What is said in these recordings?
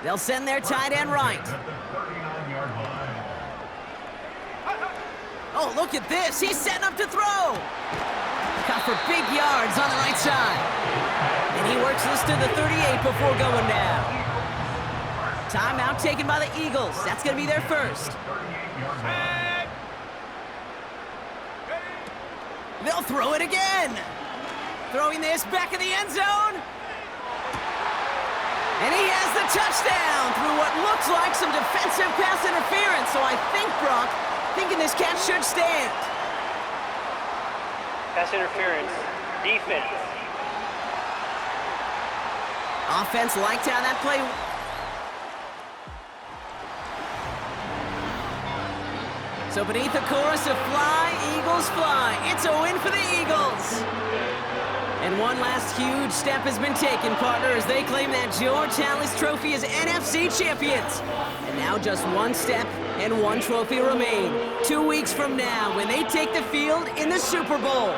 They'll send their tight end right. Oh, look at this. He's setting up to throw. Got for big yards on the right side. And he works this to the 38 before going down. Timeout taken by the Eagles. That's going to be their first. They'll throw it again. Throwing this back in the end zone. And he has the touchdown through what looks like some defensive pass interference. So I think, Brock, thinking this catch should stand. Pass interference. Defense. Offense liked how that play. So beneath the chorus of Fly, Eagles Fly, it's a win for the Eagles. And one last huge step has been taken, partner, as they claim that George Halas Trophy as NFC champions. And now just one step and one trophy remain. 2 weeks from now when they take the field in the Super Bowl.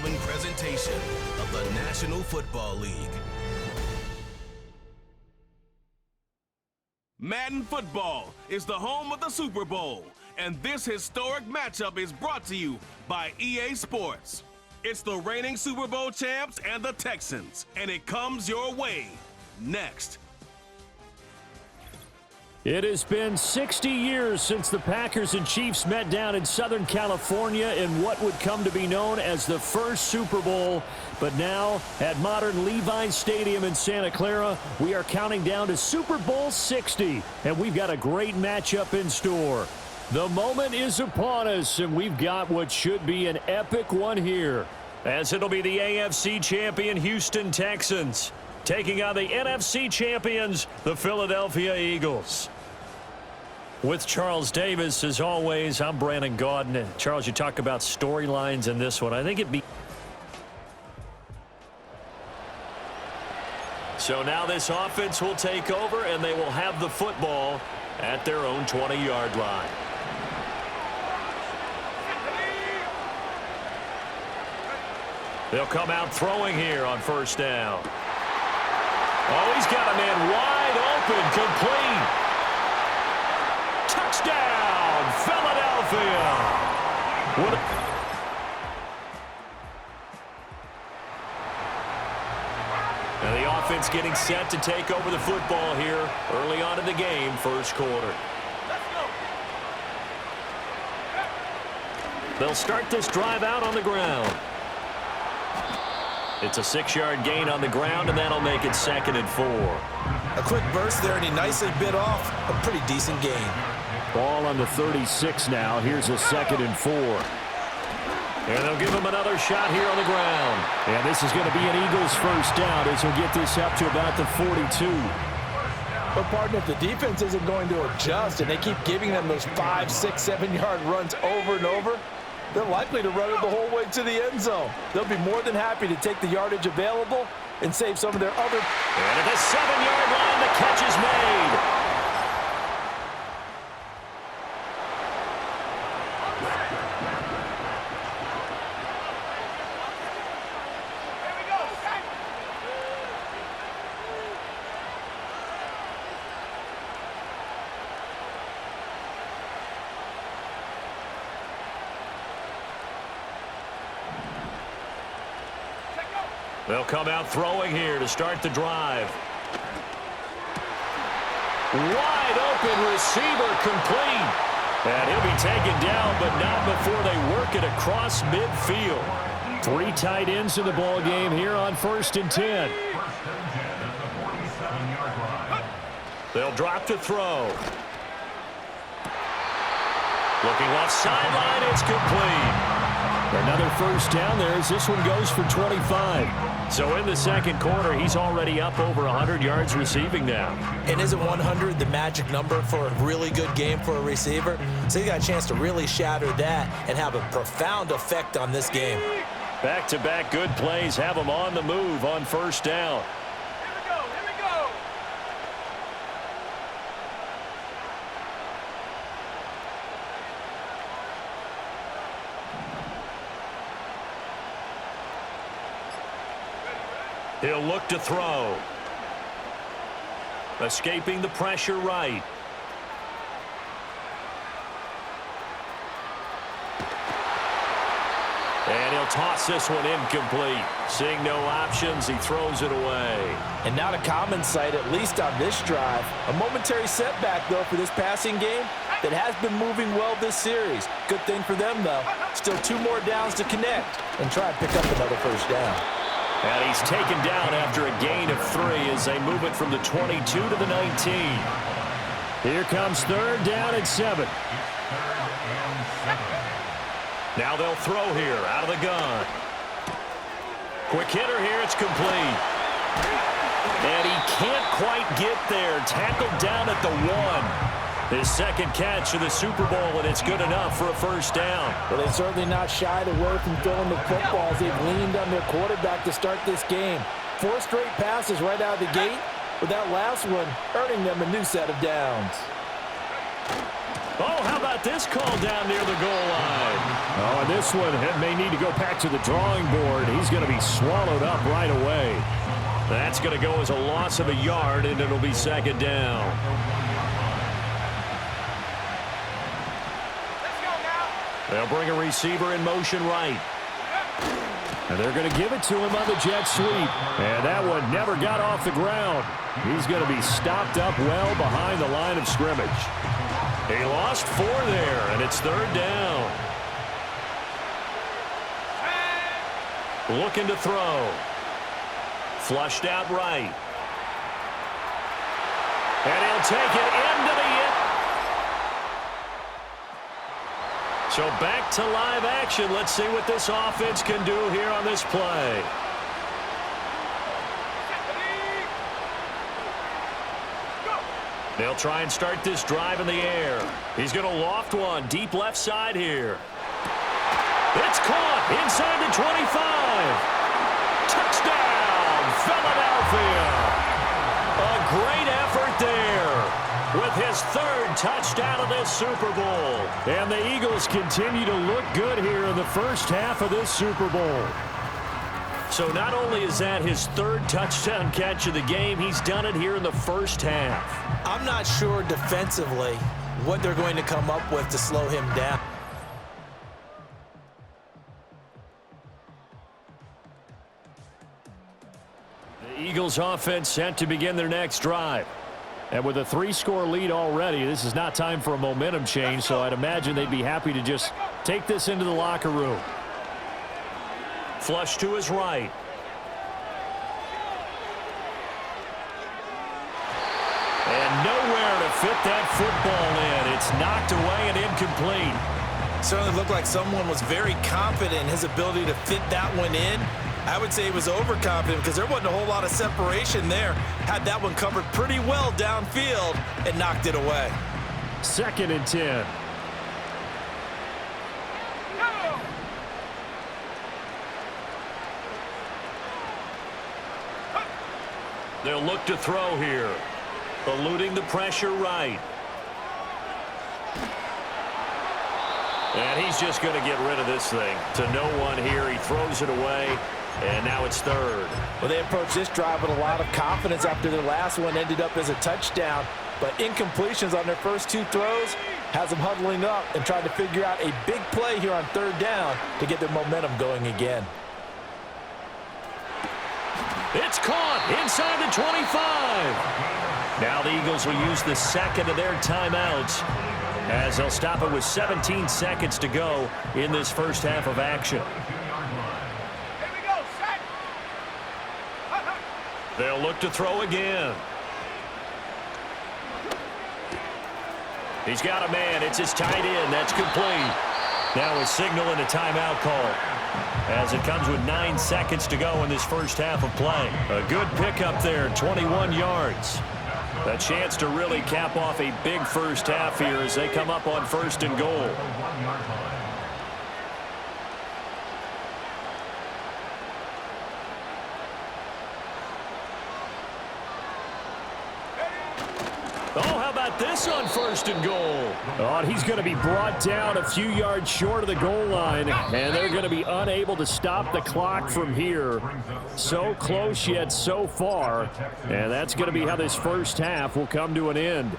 following presentation of the National Football League. Madden Football is the home of the Super Bowl, and this historic matchup is brought to you by EA Sports. It's the reigning Super Bowl champs and the Texans, and it comes your way next. It has been 60 years since the Packers and Chiefs met down in Southern California in what would come to be known as the first Super Bowl. But now, at modern Levi's Stadium in Santa Clara, we are counting down to Super Bowl 60, and we've got a great matchup in store. The moment is upon us, and we've got what should be an epic one here, as it'll be the AFC champion Houston Texans taking on the NFC champions, the Philadelphia Eagles. With Charles Davis, as always, I'm Brandon Gaudin. And Charles, you talk about storylines in this one. I think it'd be... So now this offense will take over, and they will have the football at their own 20-yard line. They'll come out throwing here on first down. Oh, he's got a man wide open, complete. Touchdown, Philadelphia. And the offense getting set to take over the football here early on in the game, first quarter. They'll start this drive out on the ground. It's a 6-yard gain on the ground, and that'll make it 2nd and 4. A quick burst there, and he nicely bit off a pretty decent gain. Ball on the 36 now. Here's a 2nd and 4. And they'll give him another shot here on the ground. And this is going to be an Eagles first down as he'll get this up to about the 42. But, partner, if the defense isn't going to adjust and they keep giving them those 5, 6, 7-yard runs over and over, they're likely to run it the whole way to the end zone. They'll be more than happy to take the yardage available and save some of their other... And at the 7-yard line, the catch is made. They'll come out throwing here to start the drive. Wide open receiver, complete. And he'll be taken down, but not before they work it across midfield. 3 tight ends in the ball game here on 1st and 10. They'll drop to throw. Looking left sideline, it's complete. Another first down there as this one goes for 25. So in the second quarter, he's already up over 100 yards receiving now. And isn't 100 the magic number for a really good game for a receiver? So you got a chance to really shatter that and have a profound effect on this game. Back-to-back good plays have him on the move on first down. He'll look to throw. Escaping the pressure right. And he'll toss this one incomplete. Seeing no options, he throws it away. And not a common sight, at least on this drive. A momentary setback, though, for this passing game that has been moving well this series. Good thing for them, though. Still 2 more downs to connect and try and pick up another first down. And he's taken down after a gain of 3 as they move it from the 22 to the 19. Here comes 3rd down and 7. Now they'll throw here out of the gun. Quick hitter here, it's complete. And he can't quite get there. Tackled down at the 1. His second catch of the Super Bowl, and it's good enough for a first down. Well, they've certainly not shied away from throwing the footballs. They've leaned on their quarterback to start this game. 4 straight passes right out of the gate, with that last one earning them a new set of downs. Oh, how about this call down near the goal line? Oh, and this one may need to go back to the drawing board. He's going to be swallowed up right away. That's going to go as a loss of a yard, and it'll be second down. Let's go now. They'll bring a receiver in motion right. And they're going to give it to him on the jet sweep. And that one never got off the ground. He's going to be stopped up well behind the line of scrimmage. He lost 4 there, and it's third down. Looking to throw. Flushed out right. And he'll take it into the end. So back to live action. Let's see what this offense can do here on this play. They'll try and start this drive in the air. He's going to loft one deep left side here. It's caught inside the 25. Touchdown, Philadelphia. A great effort there with his 3rd touchdown of this Super Bowl. And the Eagles continue to look good here in the first half of this Super Bowl. So not only is that his 3rd touchdown catch of the game, he's done it here in the first half. I'm not sure defensively what they're going to come up with to slow him down. The Eagles offense set to begin their next drive. And with a 3-score lead already, this is not time for a momentum change, so I'd imagine they'd be happy to just take this into the locker room. Flush to his right. And nowhere to fit that football in. It's knocked away and incomplete. Certainly looked like someone was very confident in his ability to fit that one in. I would say he was overconfident because there wasn't a whole lot of separation there. Had that one covered pretty well downfield and knocked it away. 2nd and 10. They'll look to throw here. Eluding the pressure right. And he's just going to get rid of this thing to no one here. He throws it away, and now it's 3rd. Well, they approached this drive with a lot of confidence after their last one ended up as a touchdown. But incompletions on their first 2 throws has them huddling up and trying to figure out a big play here on 3rd down to get their momentum going again. It's caught inside the 25. Now the Eagles will use the 2nd of their timeouts as they'll stop it with 17 seconds to go in this first half of action. Here we go, set. They'll look to throw again. He's got a man. It's his tight end. That's complete. Now a signal and a timeout call as it comes with 9 seconds to go in this first half of play. A good pickup there, 21 yards. A chance to really cap off a big first half here as they come up on 1st and goal. Oh, how about this on 1st and goal? Oh, and he's going to be brought down a few yards short of the goal line, and they're going to be unable to stop the clock from here. So close yet so far, and that's going to be how this first half will come to an end.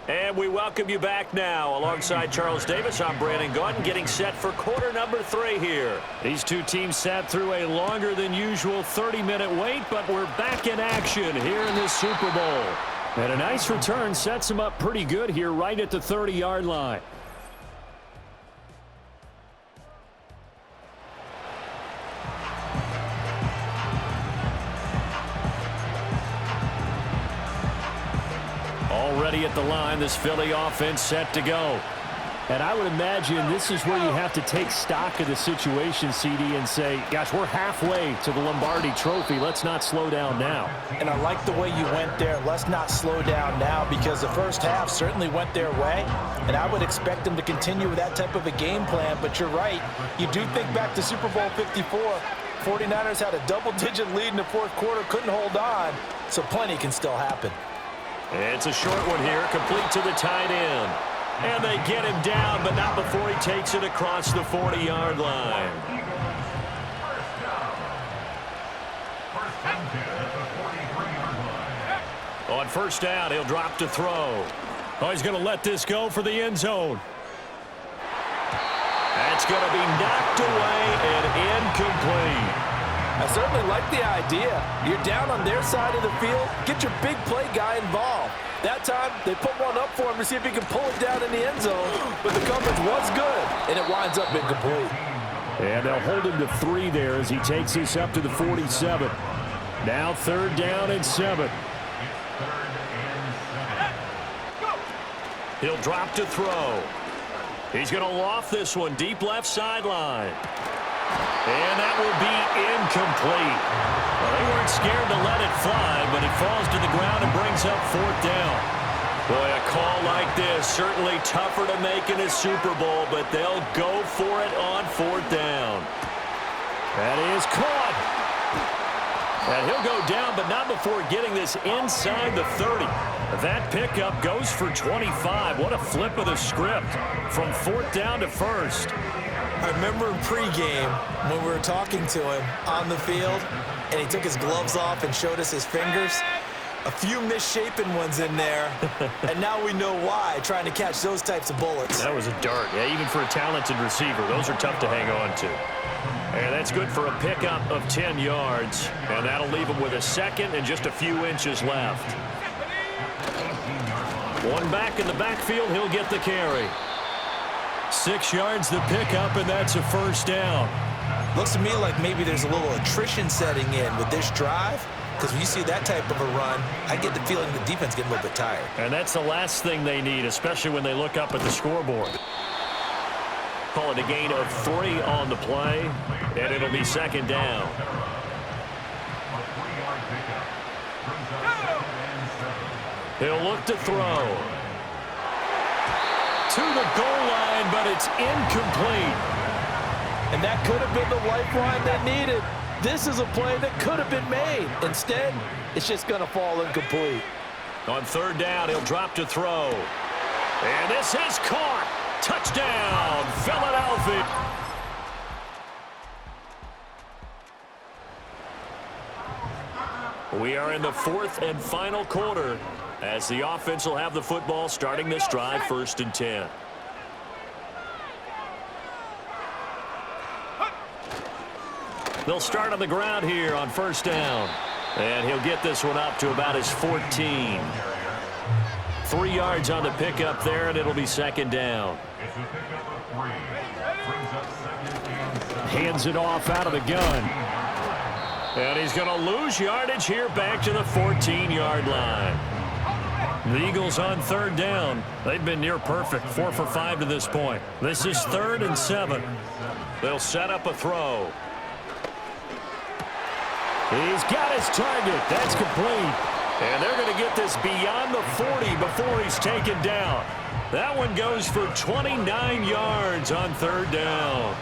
And we welcome you back now. Alongside Charles Davis, I'm Brandon Gaudin, getting set for quarter number 3 here. These 2 teams sat through a longer than usual 30-minute wait, but we're back in action here in this Super Bowl. And a nice return sets him up pretty good here right at the 30-yard line. Already at the line, this Philly offense set to go. And I would imagine this is where you have to take stock of the situation, CD, and say, gosh, we're halfway to the Lombardi Trophy. Let's not slow down now. And I like the way you went there. Let's not slow down now because the first half certainly went their way. And I would expect them to continue with that type of a game plan. But you're right. You do think back to Super Bowl 54. 49ers had a double-digit lead in the 4th quarter, couldn't hold on. So plenty can still happen. It's a short one here, complete to the tight end. And they get him down, but not before he takes it across the 40-yard line. On first down, he'll drop to throw. Oh, he's going to let this go for the end zone. That's going to be knocked away and incomplete. I certainly like the idea. You're down on their side of the field. Get your big play guy involved. That time, they put one up for him to see if he can pull it down in the end zone. But the coverage was good, and it winds up incomplete. And they'll hold him to 3 there as he takes this up to the 47. Now 3rd down and 7. He'll drop to throw. He's going to loft this one deep left sideline. And that will be incomplete. Well, they weren't scared to let it fly, but it falls to the ground and brings up 4th down. Boy, a call like this, certainly tougher to make in a Super Bowl, but they'll go for it on 4th down. That is caught. And he'll go down, but not before getting this inside the 30. That pickup goes for 25. What a flip of the script from 4th down to 1st. I remember in pregame when we were talking to him on the field, and he took his gloves off and showed us his fingers. A few misshapen ones in there, and now we know why, trying to catch those types of bullets. That was a dart. Yeah, even for a talented receiver, those are tough to hang on to. And that's good for a pickup of 10 yards, and that'll leave him with a 2nd and just a few inches left. One back in the backfield, he'll get the carry. 6 yards the pickup, and that's a 1st down. Looks to me like maybe there's a little attrition setting in with this drive, because when you see that type of a run, I get the feeling the defense getting a little bit tired. And that's the last thing they need, especially when they look up at the scoreboard. Call it a gain of 3 on the play, and it'll be 2nd down. He'll look to throw. To the goal line, but it's incomplete. And that could have been the lifeline they needed. This is a play that could have been made. Instead, it's just going to fall incomplete. On 3rd down, he'll drop to throw. And this is caught. Touchdown, Philadelphia. We are in the 4th and final quarter as the offense will have the football starting this drive, 1st and 10. They'll start on the ground here on 1st down. And he'll get this one up to about his 14. 3 yards on the pickup there, and it'll be 2nd down. Hands it off out of the gun. And he's going to lose yardage here back to the 14-yard line. The Eagles on 3rd down. They've been near perfect, 4 for 5 to this point. This is 3rd and 7. They'll set up a throw. He's got his target. That's complete. And they're going to get this beyond the 40 before he's taken down. That one goes for 29 yards on 3rd down.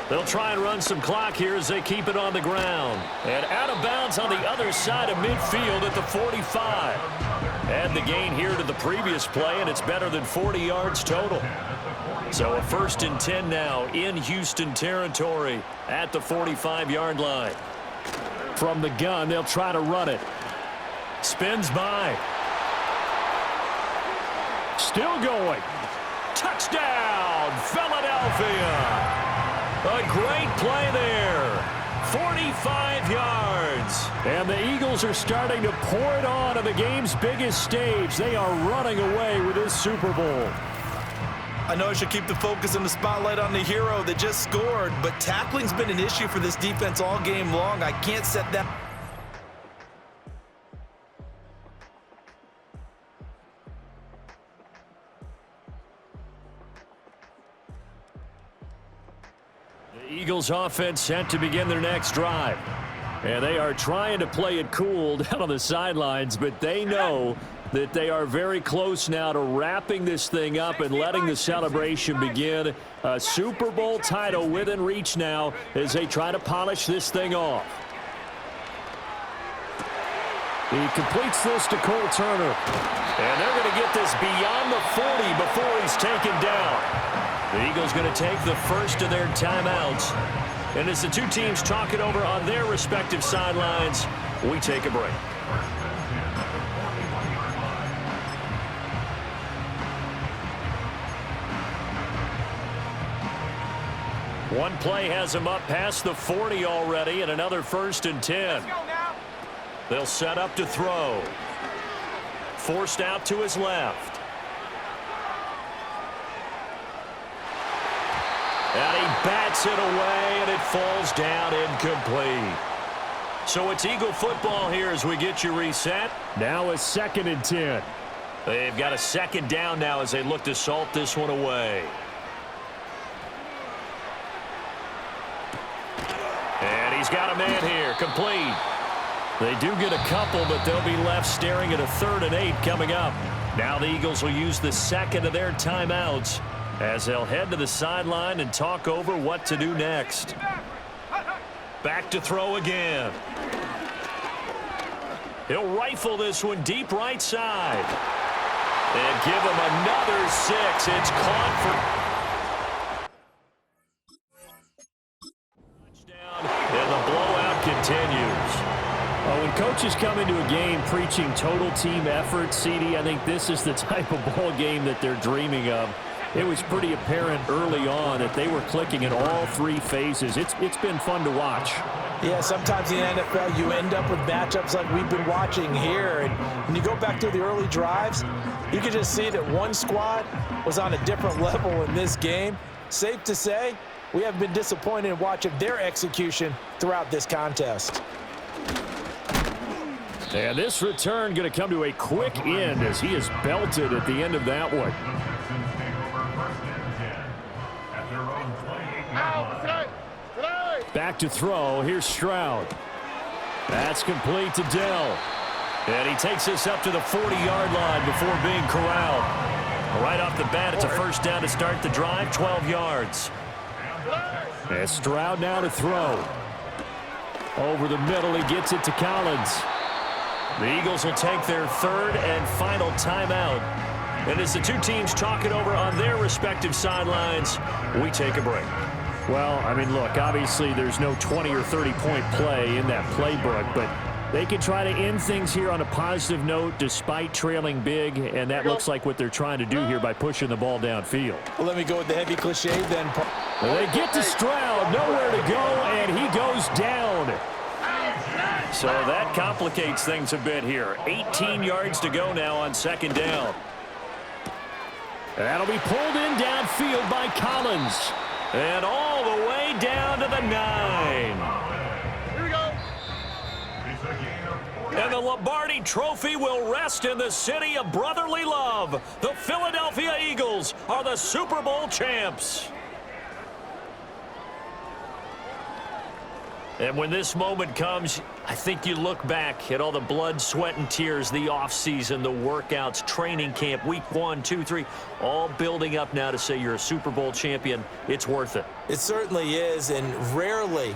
They'll try and run some clock here as they keep it on the ground. And out of bounds on the other side of midfield at the 45. Add the gain here to the previous play, and it's better than 40 yards total. So a 1st and 10 now in Houston territory at the 45-yard line. From the gun, they'll try to run it. Spins by. Still going. Touchdown, Philadelphia. A great play there. 45 yards. And the Eagles are starting to pour it on the game's biggest stage. They are running away with this Super Bowl. I know I should keep the focus and the spotlight on the hero that just scored, but tackling's been an issue for this defense all game long. I can't set that. The Eagles offense set to begin their next drive. And they are trying to play it cool down on the sidelines, but they know that they are very close now to wrapping this thing up and letting the celebration begin. A Super Bowl title within reach now as they try to polish this thing off. He completes this to Cole Turner. And they're going to get this beyond the 40 before he's taken down. The Eagles going to take the first of their timeouts. And as the two teams talk it over on their respective sidelines, we take a break. One play has him up past the 40 already, and another 1st and 10. Let's go now. They'll set up to throw. Forced out to his left. And he bats it away, and it falls down incomplete. So it's Eagle football here as we get you reset. Now a 2nd and 10. They've got a 2nd down now as they look to salt this one away. And he's got a man here, complete. They do get a couple, but they'll be left staring at a 3rd and 8 coming up. Now the Eagles will use the 2nd of their timeouts as they'll head to the sideline and talk over what to do next. Back to throw again. He'll rifle this one deep right side. And give him another 6. It's caught for touchdown, and the blowout continues. When coaches come into a game preaching total team effort, CD, I think this is the type of ball game that they're dreaming of. It was pretty apparent early on that they were clicking in all 3 phases. It's been fun to watch. Yeah, sometimes in the NFL you end up with matchups like we've been watching here. And when you go back to the early drives, you can just see that one squad was on a different level in this game. Safe to say, we have been disappointed in watching their execution throughout this contest. And this return going to come to a quick end as he is belted at the end of that one. Back to throw. Here's Stroud. That's complete to Dell. And he takes this up to the 40-yard line before being corralled. Right off the bat, it's a 1st down to start the drive, 12 yards. And Stroud now to throw. Over the middle, he gets it to Collins. The Eagles will take their 3rd and final timeout. And as the two teams talk it over on their respective sidelines, we take a break. Well, I mean, look, obviously there's no 20 or 30-point play in that playbook, but they can try to end things here on a positive note despite trailing big, and that looks like what they're trying to do here by pushing the ball downfield. Well, let me go with the heavy cliche then. They get to Stroud, nowhere to go, and he goes down. So that complicates things a bit here. 18 yards to go now on 2nd down. That'll be pulled in downfield by Collins. And all the way down to the 9. Here we go. And the Lombardi Trophy will rest in the city of brotherly love. The Philadelphia Eagles are the Super Bowl champs. And when this moment comes, I think you look back at all the blood, sweat, and tears, the offseason, the workouts, training camp, week 1, 2, 3, all building up now to say you're a Super Bowl champion. It's worth it. It certainly is, and rarely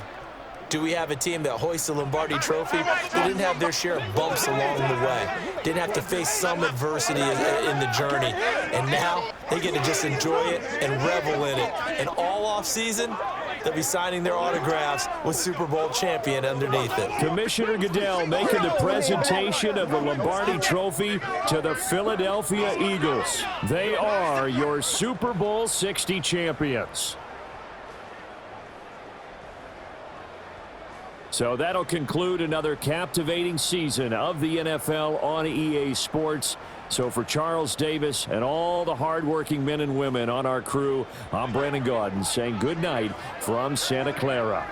do we have a team that hoists the Lombardi Trophy that didn't have their share of bumps along the way, didn't have to face some adversity in the journey, and now they get to just enjoy it and revel in it. And all offseason, they'll be signing their autographs with Super Bowl champion underneath it. Commissioner Goodell making the presentation of the Lombardi Trophy to the Philadelphia Eagles. They are your Super Bowl 60 champions. So that'll conclude another captivating season of the NFL on EA Sports. So for Charles Davis and all the hardworking men and women on our crew, I'm Brandon Gaudin saying good night from Santa Clara.